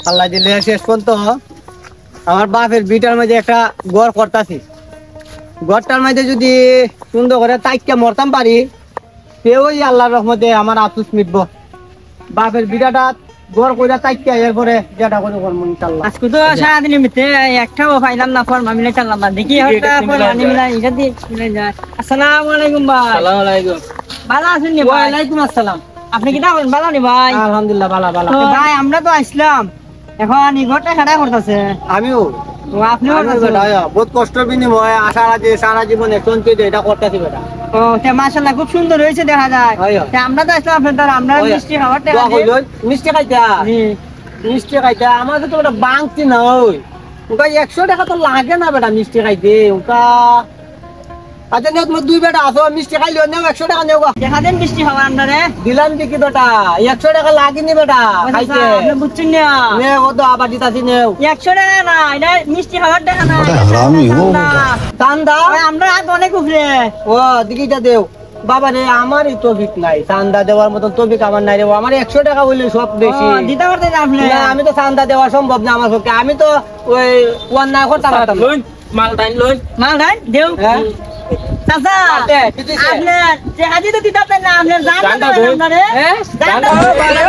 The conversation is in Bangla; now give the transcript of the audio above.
আল্লাহ দিলে শেষ পর্যন্ত আমার বাপের বিটার মধ্যে একটা ঘর করতাছি। ঘরটার মধ্যে যদি সুন্দর করে তাইকা মরতাম পারি, ওই আল্লাহর রহমতে আমার আফসোস মিটব। বাপের বিটাটা ঘর কইরা তাইকা এরপরে যেটা করে করবো ইনশাআল্লাহ। আজকে তো সারাদিনের মধ্যে একটাও পাইলাম না, ফর্মা মিলে চাললাম না, দেখি একটা ফর্মা মিলা এটা দিয়ে মিলে যায়। আসসালামু আলাইকুম ভাই। আসসালামু আলাইকুম। ভালো আছেন নি ভাই? ওয়ালাইকুম আসসালাম। আপনি কি দাবেন ভালো নি ভাই? আলহামদুলিল্লাহ ভালো ভালো। তো ভাই আমরা তো আসলাম, এখন এই ঘরটা খাড়া করতেছে। আমিও তো আপনিও করতেছেন? বহুত কষ্ট বিনিময় আশা রাখি সারা জীবনে চলতে এটা করতেছি বেটা। ও তে মাশাআল্লাহ খুব সুন্দর হয়েছে দেখা যায়। হয়। তে আমরা তো আসলাম আপনার দ্বারা, আমরা মিষ্টি খাবার টাকা দিয়ে। মিষ্টি খাইতা জি। মিষ্টি খাইতে আমাদের তো ওটা বাংতি না ওই ওটা 100 টাকা তো লাগে না বেটা মিষ্টি খাইতে ওটা। আচ্ছা নেও তুমি দুই বেটা আসো মিষ্টি খাইলেও নেও 100 টাকা নেও গো। দেখা দেন মিষ্টি খাবার আমরা রে। দিলাম দেখি বেটা 100 টাকা লাগেনি বেটা খাইতে। আপনি বুঝছেন না? নেও কত আবার দিতাছি নেও 100 টাকা না, এটা মিষ্টি খাবার টাকা না। চান্দা আমরা হাত অনেক উপরে। ও দিকিটা দেও বাবা রে। আমারই তৌফিক নাই চান্দা দেওয়ার মতন তৌফিক আমার নাই রে। আমার 100 টাকা হইলে সব বেশি। দিতে পারতেন আপনি? না, আমি তো চান্দা দেওয়া সম্ভব না আমার পক্ষে। আমি তো ওই অন্যায় করতাম না। মাল ডাইন দেও। হ্যাঁ চাচা আচ্ছা, ঠিক আছে। আপনি যে হাজি তো দিতে পারতেন না, আপনি জান না জানটা আপনারে। হ্যাঁ? জানটা জানটা